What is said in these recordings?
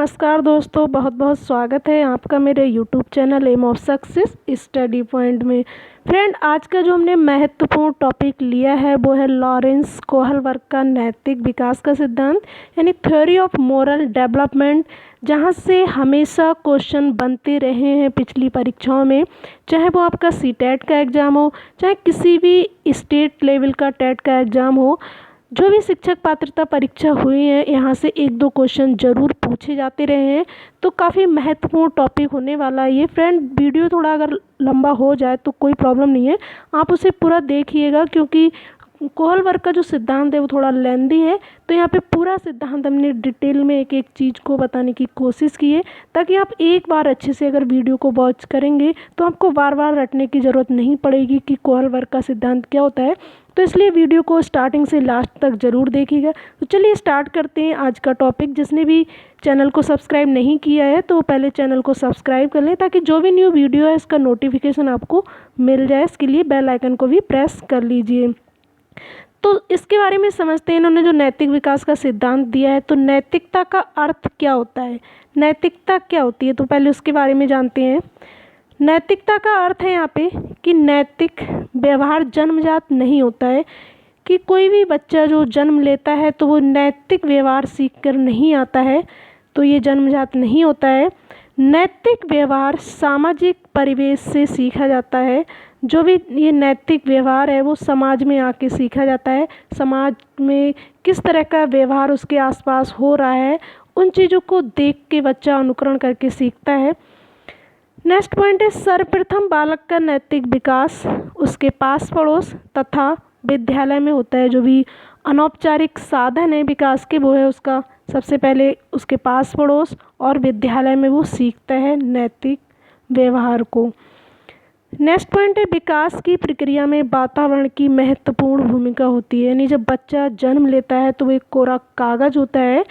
नमस्कार दोस्तों, बहुत बहुत स्वागत है आपका मेरे YouTube channel aim of success study point में। फ्रेंड, आज का जो हमने महत्वपूर्ण टॉपिक लिया है वो है लॉरेंस कोहलबर्ग का नैतिक विकास का सिद्धांत, यानी थ्योरी ऑफ मोरल डेवलपमेंट, जहाँ से हमेशा क्वेश्चन बनते रहे हैं पिछली परीक्षाओं में, चाहे वो आपका सीटेट का एग्ज़ाम हो, चाहे किसी भी स्टेट लेवल का टेट का एग्ज़ाम हो। जो भी शिक्षक पात्रता परीक्षा हुई है, यहाँ से एक दो क्वेश्चन ज़रूर पूछे जाते रहे हैं, तो काफ़ी महत्वपूर्ण टॉपिक होने वाला है ये। फ्रेंड, वीडियो थोड़ा अगर लंबा हो जाए तो कोई प्रॉब्लम नहीं है, आप उसे पूरा देखिएगा, क्योंकि कोहलबर्ग का जो सिद्धांत है वो थोड़ा लेंदी है। तो यहाँ पे पूरा सिद्धांत हमने डिटेल में एक एक चीज़ को बताने की कोशिश की है, ताकि आप एक बार अच्छे से अगर वीडियो को वॉच करेंगे तो आपको बार बार रटने की ज़रूरत नहीं पड़ेगी कि कोहलबर्ग का सिद्धांत क्या होता है। तो इसलिए वीडियो को स्टार्टिंग से लास्ट तक ज़रूर देखिएगा। तो चलिए स्टार्ट करते हैं आज का टॉपिक। जिसने भी चैनल को सब्सक्राइब नहीं किया है तो पहले चैनल को सब्सक्राइब कर लें, ताकि जो भी न्यू वीडियो है इसका नोटिफिकेशन आपको मिल जाए। इसके लिए बेल आइकन को भी प्रेस कर लीजिए। तो इसके बारे में समझते हैं, इन्होंने जो नैतिक विकास का सिद्धांत दिया है। तो नैतिकता का अर्थ क्या होता है, नैतिकता क्या होती है, तो पहले उसके बारे में जानते हैं। नैतिकता का अर्थ है यहाँ पे कि नैतिक व्यवहार जन्मजात नहीं होता है, कि कोई भी बच्चा जो जन्म लेता है तो वो नैतिक व्यवहार सीख कर नहीं आता है, तो ये जन्मजात नहीं होता है। नैतिक व्यवहार सामाजिक परिवेश से सीखा जाता है। जो भी ये नैतिक व्यवहार है वो समाज में आके सीखा जाता है। समाज में किस तरह का व्यवहार उसके आसपास हो रहा है, उन चीज़ों को देख के बच्चा अनुकरण करके सीखता है। नेक्स्ट पॉइंट है, सर्वप्रथम बालक का नैतिक विकास उसके पास पड़ोस तथा विद्यालय में होता है। जो भी अनौपचारिक साधन है विकास के वो है उसका सबसे पहले उसके पास पड़ोस, और विद्यालय में वो सीखता है नैतिक व्यवहार को। नेक्स्ट पॉइंट है, विकास की प्रक्रिया में वातावरण की महत्वपूर्ण भूमिका होती है। यानी जब बच्चा जन्म लेता है तो वो एक कोरा कागज़ होता है,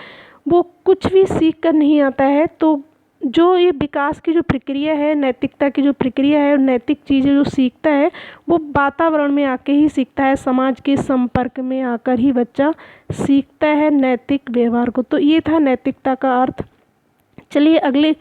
वो कुछ भी सीख कर नहीं आता है। तो जो ये विकास की जो प्रक्रिया है, नैतिकता की जो प्रक्रिया है और नैतिक चीज़ें जो सीखता है वो वातावरण में आके ही सीखता है, समाज के संपर्क में आकर ही बच्चा सीखता है नैतिक व्यवहार को। तो ये था नैतिकता का अर्थ। चलिए अगले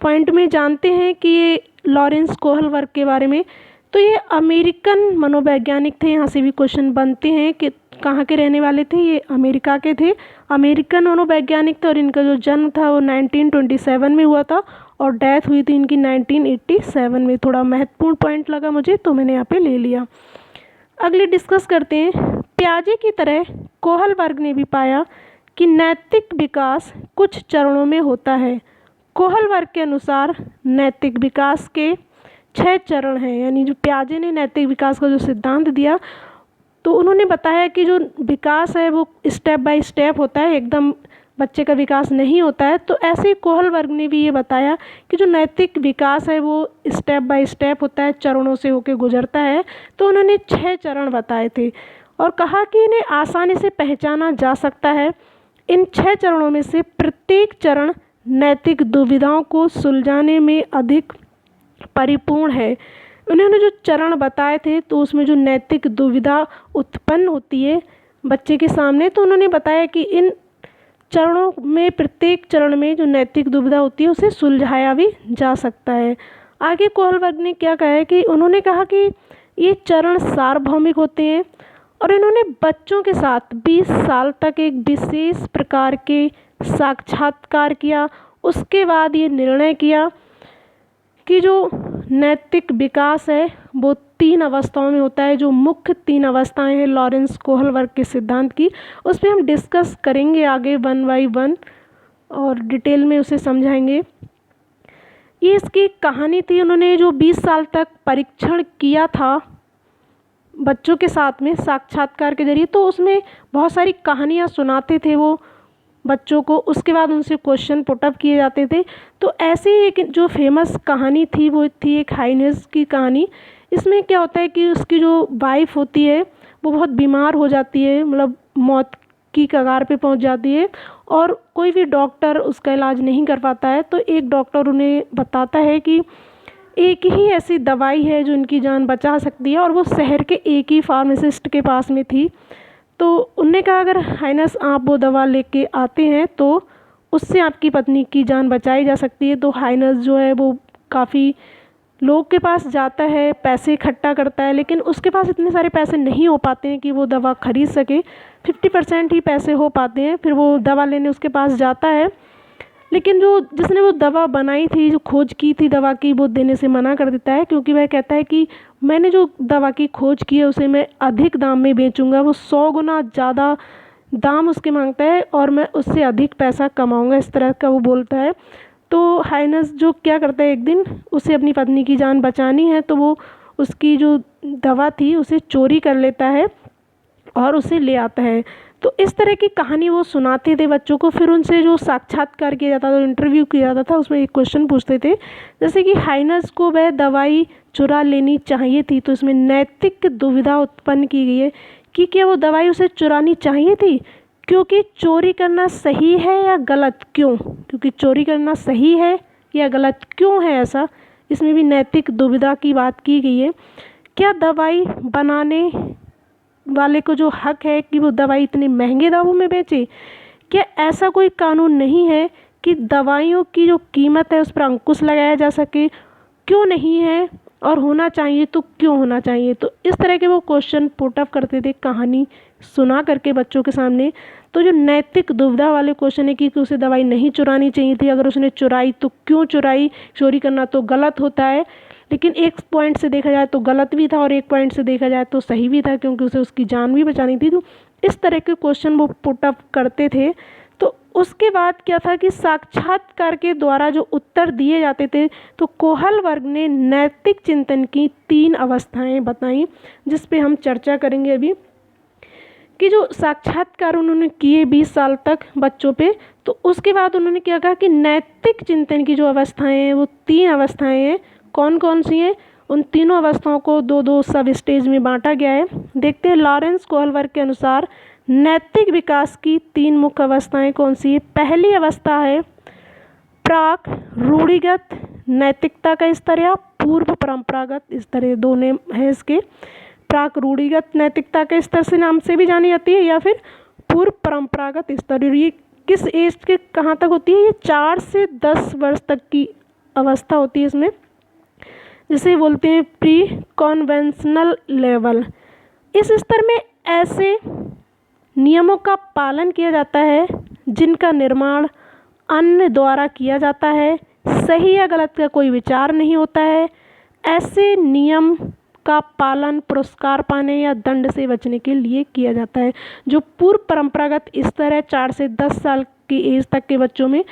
पॉइंट में जानते हैं कि ये लॉरेंस कोहलबर्ग के बारे में। तो ये अमेरिकन मनोवैज्ञानिक थे, यहाँ से भी क्वेश्चन बनते हैं कि कहाँ के रहने वाले थे। ये अमेरिका के थे, अमेरिकन मनोवैज्ञानिक थे, और इनका जो जन्म था वो 1927 में हुआ था और डेथ हुई थी इनकी 1987 में। थोड़ा महत्वपूर्ण पॉइंट लगा मुझे तो मैंने यहाँ पे ले लिया। अगले डिस्कस करते हैं, प्याजे की तरह कोहलबर्ग ने भी पाया कि नैतिक विकास कुछ चरणों में होता है। कोहलबर्ग के अनुसार नैतिक विकास के 6 चरण हैं। यानी जो प्याजे ने नैतिक विकास का जो सिद्धांत दिया, तो उन्होंने बताया कि जो विकास है वो स्टेप बाय स्टेप होता है, एकदम बच्चे का विकास नहीं होता है। तो ऐसे ही कोहलबर्ग ने भी ये बताया कि जो नैतिक विकास है वो स्टेप बाय स्टेप होता है, चरणों से होकर गुजरता है। तो उन्होंने 6 चरण बताए थे और कहा कि इन्हें आसानी से पहचाना जा सकता है। इन 6 चरणों में से प्रत्येक चरण नैतिक दुविधाओं को सुलझाने में अधिक परिपूर्ण है। उन्होंने जो चरण बताए थे तो उसमें जो नैतिक दुविधा उत्पन्न होती है बच्चे के सामने, तो उन्होंने बताया कि इन चरणों में प्रत्येक चरण में जो नैतिक दुविधा होती है उसे सुलझाया भी जा सकता है। आगे कोहलबर्ग ने क्या कहा है कि उन्होंने कहा कि ये चरण सार्वभौमिक होते हैं, और इन्होंने बच्चों के साथ 20 साल तक एक विशेष प्रकार के साक्षात्कार किया। उसके बाद ये निर्णय किया कि जो नैतिक विकास है वो 3 अवस्थाओं में होता है। जो मुख्य 3 अवस्थाएं हैं लॉरेंस कोहलबर्ग के सिद्धांत की, उस पर हम डिस्कस करेंगे आगे 1 बाय 1 और डिटेल में उसे समझाएंगे। ये इसकी कहानी थी। उन्होंने जो 20 साल तक परीक्षण किया था बच्चों के साथ में साक्षात्कार के जरिए, तो उसमें बहुत सारी कहानियाँ सुनाते थे वो बच्चों को, उसके बाद उनसे क्वेश्चन पुटअप किए जाते थे। तो ऐसे ही एक जो फेमस कहानी थी वो थी एक हाइनेस की कहानी। इसमें क्या होता है कि उसकी जो वाइफ होती है वो बहुत बीमार हो जाती है, मतलब मौत की कगार पे पहुंच जाती है, और कोई भी डॉक्टर उसका इलाज नहीं कर पाता है। तो एक डॉक्टर उन्हें बताता है कि एक ही ऐसी दवाई है जो उनकी जान बचा सकती है, और वो शहर के एक ही फार्मासिस्ट के पास में थी। तो उनने कहा अगर हाइनेस आप वो दवा लेके आते हैं तो उससे आपकी पत्नी की जान बचाई जा सकती है। तो हाइनस जो है वो काफ़ी लोगों के पास जाता है, पैसे इकट्ठा करता है, लेकिन उसके पास इतने सारे पैसे नहीं हो पाते हैं कि वो दवा ख़रीद सके। 50% ही पैसे हो पाते हैं। फिर वो दवा लेने उसके पास जाता है, लेकिन जो जिसने वो दवा बनाई थी, जो खोज की थी दवा की, वो देने से मना कर देता है, क्योंकि वह कहता है कि मैंने जो दवा की खोज की है उसे मैं अधिक दाम में बेचूंगा। वो 100 गुना ज़्यादा दाम उसके मांगता है और मैं उससे अधिक पैसा कमाऊंगा, इस तरह का वो बोलता है। तो हाइनस जो क्या करता है, एक दिन उसे अपनी पत्नी की जान बचानी है, तो वो उसकी जो दवा थी उसे चोरी कर लेता है और उसे ले आता है। तो इस तरह की कहानी वो सुनाते थे बच्चों को। फिर उनसे जो साक्षात्कार किया जाता था, इंटरव्यू किया जाता था, उसमें एक क्वेश्चन पूछते थे, जैसे कि हाइनस को वह दवाई चुरा लेनी चाहिए थी। तो इसमें नैतिक दुविधा उत्पन्न की गई है कि क्या वो दवाई उसे चुरानी चाहिए थी, क्योंकि चोरी करना सही है या गलत, क्यों, क्योंकि चोरी करना सही है या गलत, क्यों है ऐसा, इसमें भी नैतिक दुविधा की बात की गई है। क्या दवाई बनाने वाले को जो हक है कि वो दवाई इतने महंगे दामों में बेचे? क्या ऐसा कोई कानून नहीं है कि दवाइयों की जो कीमत है उस पर अंकुश लगाया जा सके? क्यों नहीं है, और होना चाहिए तो क्यों होना चाहिए? तो इस तरह के वो क्वेश्चन पुट अप करते थे कहानी सुना करके बच्चों के सामने। तो जो नैतिक दुविधा वाले क्वेश्चन है कि उसे दवाई नहीं चुरानी चाहिए थी, अगर उसने चुराई तो क्यों चुराई, चोरी करना तो गलत होता है, लेकिन एक पॉइंट से देखा जाए तो गलत भी था और एक पॉइंट से देखा जाए तो सही भी था, क्योंकि उसे उसकी जान भी बचानी थी। तो इस तरह के क्वेश्चन वो पुट अप करते थे। तो उसके बाद क्या था कि साक्षात्कार के द्वारा जो उत्तर दिए जाते थे, तो कोहल वर्ग ने नैतिक चिंतन की 3 अवस्थाएं बताई, जिस पे हम चर्चा करेंगे अभी। कि जो साक्षात्कार उन्होंने किए 20 साल तक बच्चों पे, तो उसके बाद उन्होंने क्या कहा कि नैतिक चिंतन की जो अवस्थाएं हैं वो 3 अवस्थाएं हैं। कौन कौन सी हैं? उन तीनों अवस्थाओं को 2-2 सब स्टेज में बांटा गया है। देखते हैं लॉरेंस कोहलवर्ग के अनुसार नैतिक विकास की 3 मुख्य अवस्थाएं कौन सी है। पहली अवस्था है प्राक रूढ़िगत नैतिकता का स्तर या पूर्व परंपरागत स्तर, ये दो नेम है इसके। प्राक रूढ़िगत नैतिकता के स्तर से नाम से भी जानी जाती है, या फिर पूर्व परंपरागत स्तर। ये किस एज के कहाँ तक होती है? ये 4 से 10 वर्ष तक की अवस्था होती है इसमें, जिसे बोलते हैं प्री कॉन्वेंशनल लेवल। इस स्तर में ऐसे नियमों का पालन किया जाता है जिनका निर्माण अन्य द्वारा किया जाता है, सही या गलत का कोई विचार नहीं होता है। ऐसे नियम का पालन पुरस्कार पाने या दंड से बचने के लिए किया जाता है। जो पूर्व परंपरागत स्तर है 4 से 10 साल की एज तक के बच्चों में,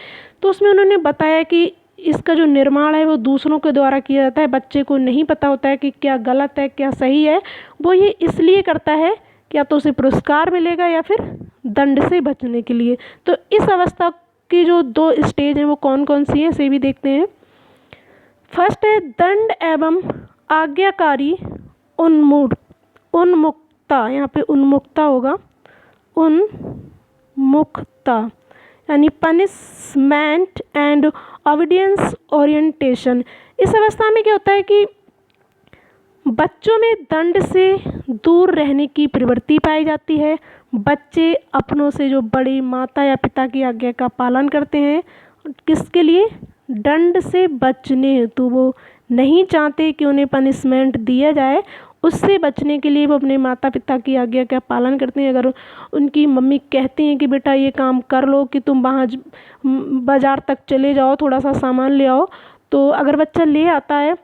तो उसमें उन्होंने बताया कि इसका जो निर्माण है वो दूसरों के द्वारा किया जाता है। बच्चे को नहीं पता होता है कि क्या गलत है क्या सही है, वो ये इसलिए करता है कि या तो उसे पुरस्कार मिलेगा या फिर दंड से बचने के लिए। तो इस अवस्था की जो 2 स्टेज हैं वो कौन कौन सी हैं इसे भी देखते हैं। फर्स्ट है दंड एवं आज्ञाकारी उन्मुक्ता, यहाँ पे उन्मुक्ता होगा, उन्मुक्ता यानी पनिशमेंट एंड ऑबिडियंस ओरिएंटेशन। इस अवस्था में क्या होता है कि बच्चों में दंड से दूर रहने की प्रवृत्ति पाई जाती है। बच्चे अपनों से जो बड़े माता या पिता की आज्ञा का पालन करते हैं, किसके लिए? दंड से बचने हेतु। वो नहीं चाहते कि उन्हें पनिशमेंट दिया जाए, उससे बचने के लिए वो अपने माता पिता की आज्ञा का पालन करते हैं। अगर उनकी मम्मी कहती हैं कि बेटा ये काम कर लो, कि तुम वहाँ बाज़ार तक चले जाओ थोड़ा सा सामान ले आओ, तो अगर बच्चा ले आता है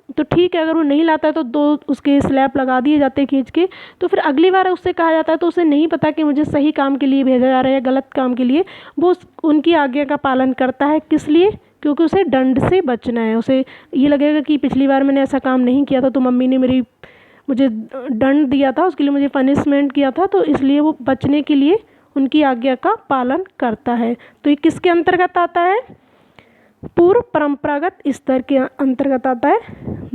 तो ठीक है, अगर वो नहीं लाता है तो 2 उसके स्लैप लगा दिए जाते हैं खींच के। तो फिर अगली बार उससे कहा जाता है तो उसे नहीं पता कि मुझे सही काम के लिए भेजा जा रहा है या गलत काम के लिए। वो उनकी आज्ञा का पालन करता है, किस लिए? क्योंकि उसे दंड से बचना है। उसे ये लगेगा कि पिछली बार मैंने ऐसा काम नहीं किया था तो मम्मी ने मुझे दंड दिया था, उसके लिए मुझे पनिशमेंट किया था, तो इसलिए वो बचने के लिए उनकी आज्ञा का पालन करता है। तो ये किसके अंतर्गत आता है? पूर्व परंपरागत स्तर के अंतर्गत आता है।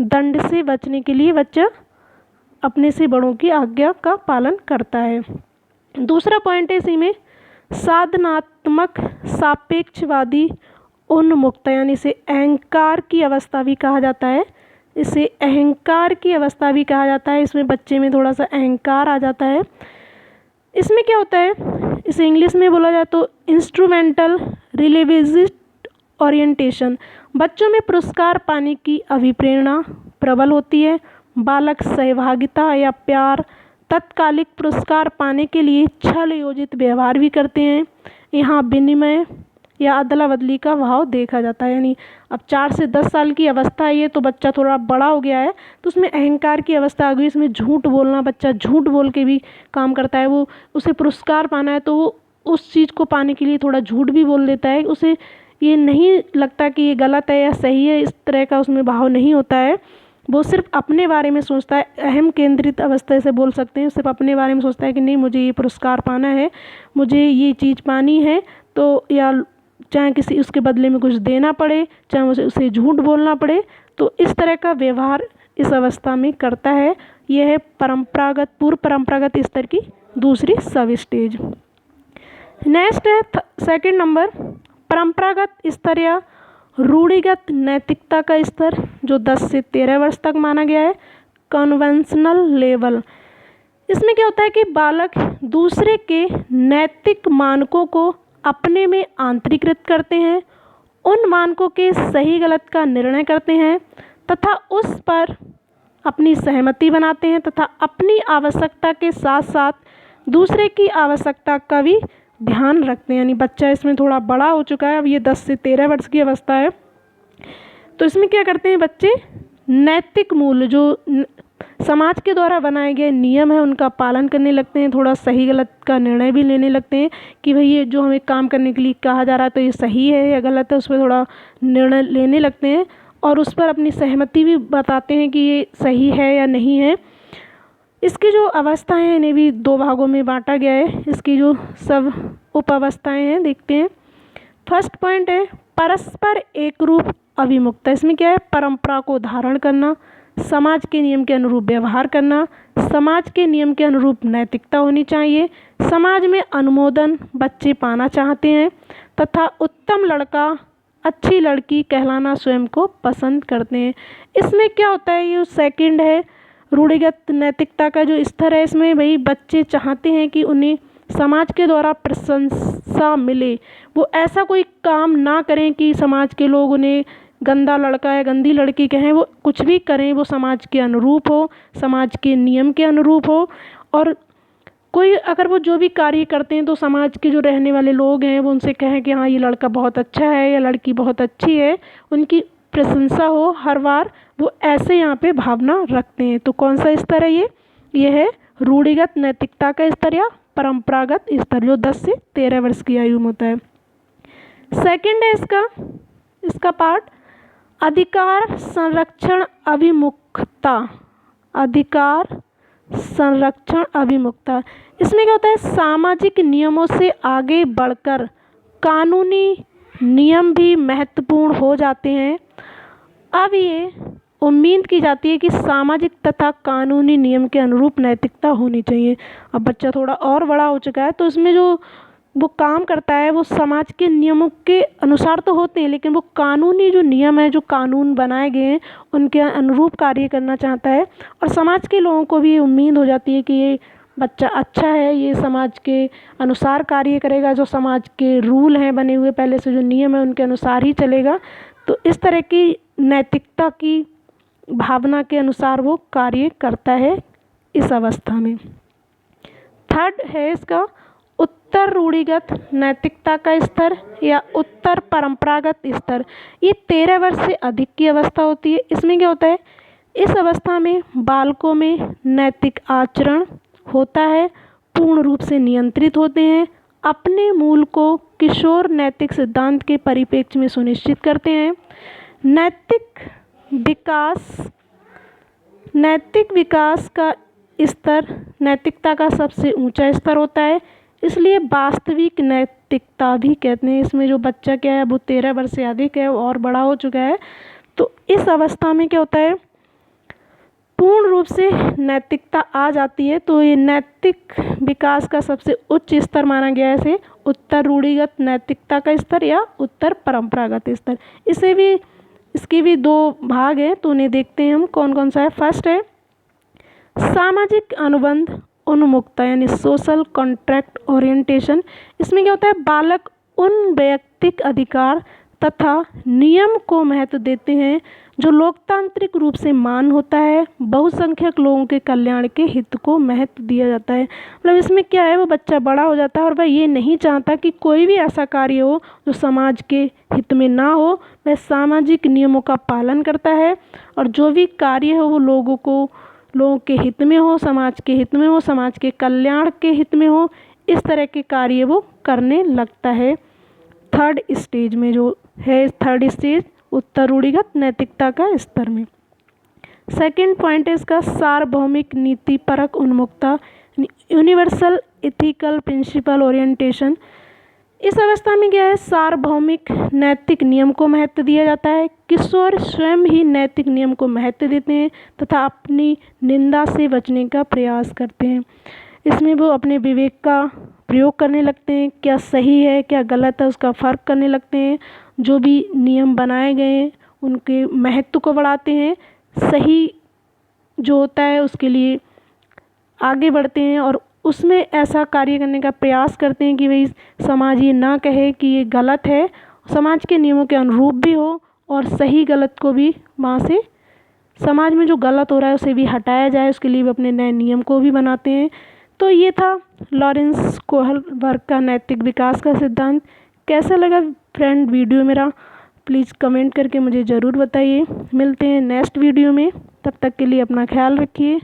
दंड से बचने के लिए बच्चा अपने से बड़ों की आज्ञा का पालन करता है। दूसरा पॉइंट है इसी में साधनात्मक सापेक्षवादी उन्मुक्ता, यानी इसे अहंकार की अवस्था भी कहा जाता है। इसे अहंकार की अवस्था भी कहा जाता है। इसमें बच्चे में थोड़ा सा अहंकार आ जाता है। इसमें क्या होता है, इसे इंग्लिश में बोला जाए तो इंस्ट्रूमेंटल रिलीविस्ट ओरिएंटेशन, बच्चों में पुरस्कार पाने की अभिप्रेरणा प्रबल होती है। बालक सहभागिता या प्यार, तत्कालिक पुरस्कार पाने के लिए छल योजित व्यवहार भी करते हैं। यहाँ विनिमय या अदला बदली का भाव देखा जाता है। यानी अब 4 से 10 साल की अवस्था है ये, तो बच्चा थोड़ा बड़ा हो गया है, तो उसमें अहंकार की अवस्था आ गई। इसमें झूठ बोलना, बच्चा झूठ बोल के भी काम करता है। वो उसे पुरस्कार पाना है तो वो उस चीज़ को पाने के लिए थोड़ा झूठ भी बोल देता है। उसे ये नहीं लगता कि ये गलत है या सही है, इस तरह का उसमें भाव नहीं होता है। वो सिर्फ अपने बारे में सोचता है, अहम केंद्रित अवस्था से बोल सकते हैं। सिर्फ अपने बारे में सोचता है कि नहीं, मुझे ये पुरस्कार पाना है, मुझे ये चीज़ पानी है, तो या चाहे किसी उसके बदले में कुछ देना पड़े, चाहे उसे झूठ बोलना पड़े, तो इस तरह का व्यवहार इस अवस्था में करता है। यह है परंपरागत, पूर्व परंपरागत स्तर की दूसरी सब स्टेज। नेक्स्ट है सेकंड नंबर, परंपरागत स्तर या रूढ़िगत नैतिकता का स्तर, जो 10 से 13 वर्ष तक माना गया है। कन्वेंशनल लेवल, इसमें क्या होता है कि बालक दूसरे के नैतिक मानकों को अपने में आंतरिकृत करते हैं, उन मानकों के सही गलत का निर्णय करते हैं तथा उस पर अपनी सहमति बनाते हैं तथा अपनी आवश्यकता के साथ साथ दूसरे की आवश्यकता का भी ध्यान रखते हैं। यानी बच्चा इसमें थोड़ा बड़ा हो चुका है, अब ये 10 से 13 वर्ष की अवस्था है, तो इसमें क्या करते हैं बच्चे, नैतिक मूल्य जो समाज के द्वारा बनाए गए नियम है उनका पालन करने लगते हैं। थोड़ा सही गलत का निर्णय भी लेने लगते हैं कि भाई ये जो हमें काम करने के लिए कहा जा रहा है तो ये सही है या गलत है, उस पर थोड़ा निर्णय लेने लगते हैं और उस पर अपनी सहमति भी बताते हैं कि ये सही है या नहीं है। इसकी जो अवस्थाएं हैं इन्हें भी 2 भागों में बांटा गया है। इसकी जो सब उप अवस्थाएँ हैं देखते हैं। फर्स्ट पॉइंट है परस्पर एक रूप अभिमुखता। इसमें क्या है, परंपरा को धारण करना, समाज के नियम के अनुरूप व्यवहार करना, समाज के नियम के अनुरूप नैतिकता होनी चाहिए, समाज में अनुमोदन बच्चे पाना चाहते हैं तथा उत्तम लड़का अच्छी लड़की कहलाना स्वयं को पसंद करते हैं। इसमें क्या होता है, ये सेकंड है रूढ़िगत नैतिकता का जो स्तर है, इसमें भाई बच्चे चाहते हैं कि उन्हें समाज के द्वारा प्रशंसा मिले। वो ऐसा कोई काम ना करें कि समाज के लोग उन्हें गंदा लड़का या गंदी लड़की कहें, वो कुछ भी करें वो समाज के अनुरूप हो, समाज के नियम के अनुरूप हो। और कोई अगर वो जो भी कार्य करते हैं तो समाज के जो रहने वाले लोग हैं वो उनसे कहें कि हाँ ये लड़का बहुत अच्छा है या लड़की बहुत अच्छी है, उनकी प्रशंसा हो हर बार, वो ऐसे यहाँ पे भावना रखते हैं। तो कौन सा स्तर है ये है रूढ़िगत नैतिकता का स्तर या परंपरागत स्तर, जो 10 से 13 वर्ष की आयु में होता है। सेकंड है इसका पार्ट अधिकार संरक्षण अभिमुखता। अधिकार संरक्षण अभिमुखता, इसमें क्या होता है, सामाजिक नियमों से आगे बढ़कर कानूनी नियम भी महत्वपूर्ण हो जाते हैं। अब ये उम्मीद की जाती है कि सामाजिक तथा कानूनी नियम के अनुरूप नैतिकता होनी चाहिए। अब बच्चा थोड़ा और बड़ा हो चुका है तो इसमें जो वो काम करता है वो समाज के नियमों के अनुसार तो होते हैं, लेकिन वो कानूनी जो नियम है, जो कानून बनाए गए हैं उनके अनुरूप कार्य करना चाहता है। और समाज के लोगों को भी ये उम्मीद हो जाती है कि ये बच्चा अच्छा है, ये समाज के अनुसार कार्य करेगा, जो समाज के रूल हैं बने हुए पहले से जो नियम है उनके अनुसार ही चलेगा। तो इस तरह की नैतिकता की भावना के अनुसार वो कार्य करता है इस अवस्था में। थर्ड है इसका उत्तर रूढ़िगत नैतिकता का स्तर या उत्तर परंपरागत स्तर। ये 13 वर्ष से अधिक की अवस्था होती है। इसमें क्या होता है, इस अवस्था में बालकों में नैतिक आचरण होता है, पूर्ण रूप से नियंत्रित होते हैं, अपने मूल को किशोर नैतिक सिद्धांत के परिप्रेक्ष्य में सुनिश्चित करते हैं। नैतिक विकास का स्तर नैतिकता का सबसे ऊंचा स्तर होता है, इसलिए वास्तविक नैतिकता भी कहते हैं। इसमें जो बच्चा क्या है वो 13 वर्ष से अधिक है और बड़ा हो चुका है, तो इस अवस्था में क्या होता है, पूर्ण रूप से नैतिकता आ जाती है। तो ये नैतिक विकास का सबसे उच्च स्तर माना गया है इसे उत्तर रूढ़िगत नैतिकता का स्तर या उत्तर परंपरागत स्तर। इसके भी 2 भाग हैं, तो उन्हें देखते हैं हम कौन कौन सा है। फर्स्ट है सामाजिक अनुबंध उन्मुखता यानी सोशल कॉन्ट्रैक्ट ओरिएंटेशन। इसमें क्या होता है, बालक उन वैयक्तिक अधिकार तथा नियम को महत्व देते हैं जो लोकतांत्रिक रूप से मान होता है। बहुसंख्यक लोगों के कल्याण के हित को महत्व दिया जाता है। मतलब इसमें क्या है, वो बच्चा बड़ा हो जाता है और वह ये नहीं चाहता कि कोई भी ऐसा कार्य हो जो समाज के हित में ना हो। वह सामाजिक नियमों का पालन करता है और जो भी कार्य हो वो लोगों के हित में हो, समाज के हित में हो, समाज के कल्याण के हित में हो, इस तरह के कार्य वो करने लगता है। थर्ड स्टेज में जो है, थर्ड स्टेज उत्तर रूढ़िगत नैतिकता का स्तर में। सेकंड पॉइंट है इसका सार्वभौमिक नीति परक उन्मुखता, यूनिवर्सल एथिकल प्रिंसिपल ओरिएंटेशन। इस अवस्था में क्या है, सार्वभौमिक नैतिक नियम को महत्व दिया जाता है। किशोर स्वयं ही नैतिक नियम को महत्व देते हैं तथा अपनी निंदा से बचने का प्रयास करते हैं। इसमें वो अपने विवेक का प्रयोग करने लगते हैं, क्या सही है क्या गलत है उसका फ़र्क करने लगते हैं। जो भी नियम बनाए गए हैं उनके महत्व को बढ़ाते हैं, सही जो होता है उसके लिए आगे बढ़ते हैं और उसमें ऐसा कार्य करने का प्रयास करते हैं कि भाई समाज ये ना कहे कि ये गलत है, समाज के नियमों के अनुरूप भी हो और सही गलत को भी वहाँ से समाज में जो गलत हो रहा है उसे भी हटाया जाए, उसके लिए भी अपने नए नियम को भी बनाते हैं। तो ये था लॉरेंस कोहलबर्ग का नैतिक विकास का सिद्धांत। कैसा लगा फ्रेंड वीडियो मेरा, प्लीज़ कमेंट करके मुझे ज़रूर बताइए। मिलते हैं नेक्स्ट वीडियो में, तब तक के लिए अपना ख्याल रखिए।